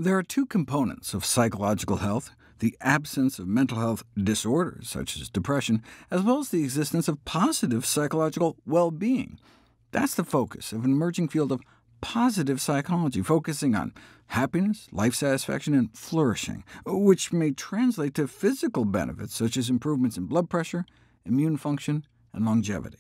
There are two components of psychological health: the absence of mental health disorders, such as depression, as well as the existence of positive psychological well-being. That's the focus of an emerging field of positive psychology, focusing on happiness, life satisfaction, and flourishing, which may translate to physical benefits, such as improvements in blood pressure, immune function, and longevity.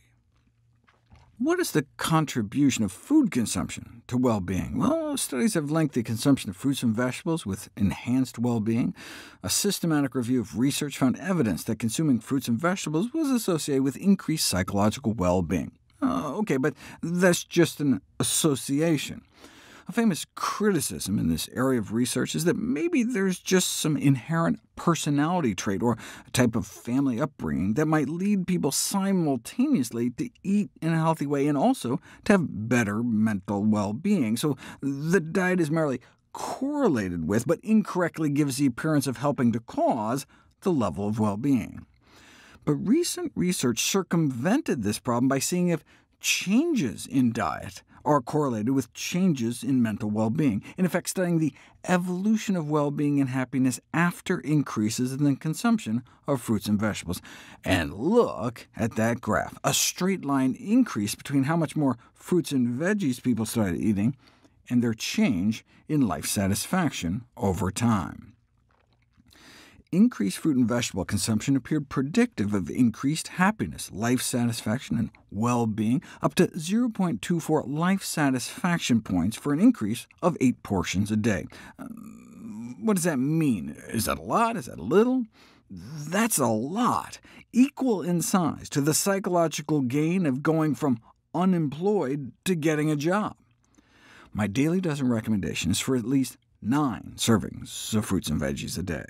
What is the contribution of food consumption to well-being? Well, studies have linked the consumption of fruits and vegetables with enhanced well-being. A systematic review of research found evidence that consuming fruits and vegetables was associated with increased psychological well-being. OK, but that's just an association. A famous criticism in this area of research is that maybe there's just some inherent personality trait or a type of family upbringing that might lead people simultaneously to eat in a healthy way and also to have better mental well-being. So the diet is merely correlated with, but incorrectly gives the appearance of helping to cause, the level of well-being. But recent research circumvented this problem by seeing if changes in diet are correlated with changes in mental well-being, in effect studying the evolution of well-being and happiness after increases in the consumption of fruits and vegetables. And look at that graph, a straight-line increase between how much more fruits and veggies people started eating and their change in life satisfaction over time. Increased fruit and vegetable consumption appeared predictive of increased happiness, life satisfaction, and well-being, up to 0.24 life satisfaction points for an increase of 8 portions a day. What does that mean? Is that a lot? Is that a little? That's a lot, equal in size to the psychological gain of going from unemployed to getting a job. My daily dozen recommendation is for at least 9 servings of fruits and veggies a day.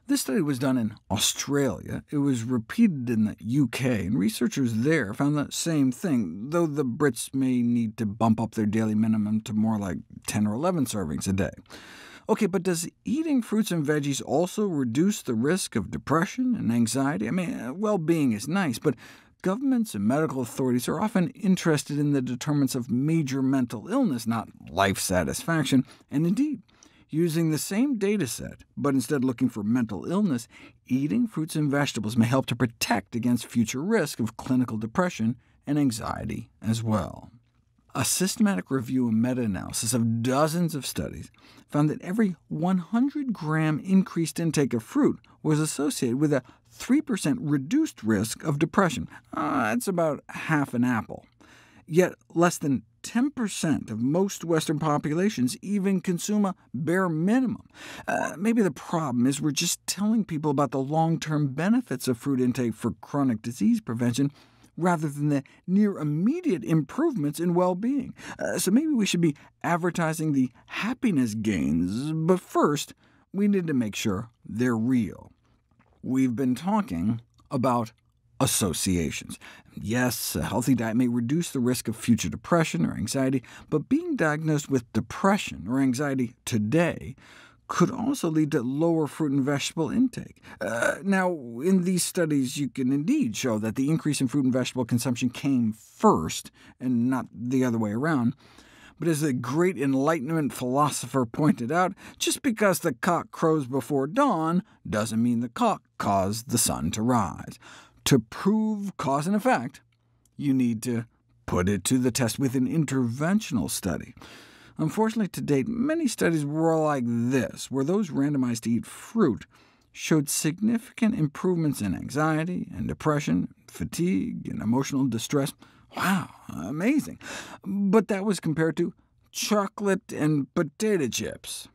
This study was done in Australia. It was repeated in the UK, and researchers there found the same thing, though the Brits may need to bump up their daily minimum to more like 10 or 11 servings a day. OK, but does eating fruits and veggies also reduce the risk of depression and anxiety? I mean, well-being is nice, but governments and medical authorities are often interested in the determinants of major mental illness, not life satisfaction, and indeed, using the same data set, but instead looking for mental illness, eating fruits and vegetables may help to protect against future risk of clinical depression and anxiety as well. A systematic review and meta-analysis of dozens of studies found that every 100-gram increased intake of fruit was associated with a 3% reduced risk of depression. That's about half an apple. Yet less than 10% of most Western populations even consume a bare minimum. Maybe the problem is we're just telling people about the long-term benefits of fruit intake for chronic disease prevention, rather than the near-immediate improvements in well-being. So maybe we should be advertising the happiness gains, but first we need to make sure they're real. We've been talking about associations. Yes, a healthy diet may reduce the risk of future depression or anxiety, but being diagnosed with depression or anxiety today could also lead to lower fruit and vegetable intake. Now, in these studies, you can indeed show that the increase in fruit and vegetable consumption came first, and not the other way around. But as the great Enlightenment philosopher pointed out, just because the cock crows before dawn doesn't mean the cock caused the sun to rise. To prove cause and effect, you need to put it to the test with an interventional study. Unfortunately, to date, many studies were like this, where those randomized to eat fruit showed significant improvements in anxiety and depression, fatigue, and emotional distress. Wow, amazing. But that was compared to chocolate and potato chips.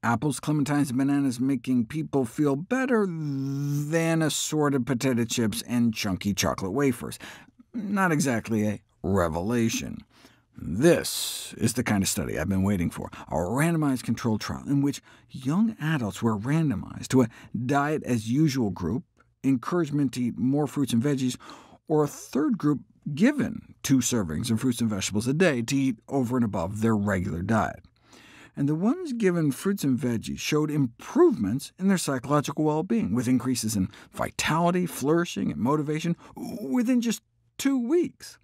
Apples, clementines, and bananas making people feel better than assorted potato chips and chunky chocolate wafers. Not exactly a revelation. This is the kind of study I've been waiting for, a randomized controlled trial in which young adults were randomized to a diet-as-usual group, encouragement to eat more fruits and veggies, or a third group given 2 servings of fruits and vegetables a day to eat over and above their regular diet. And the ones given fruits and veggies showed improvements in their psychological well-being, with increases in vitality, flourishing, and motivation within just 2 weeks.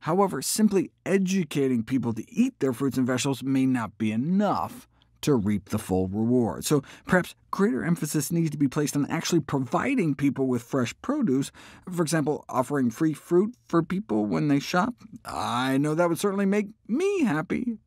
However, simply educating people to eat their fruits and vegetables may not be enough to reap the full reward. So perhaps greater emphasis needs to be placed on actually providing people with fresh produce, for example, offering free fruit for people when they shop. I know that would certainly make me happy.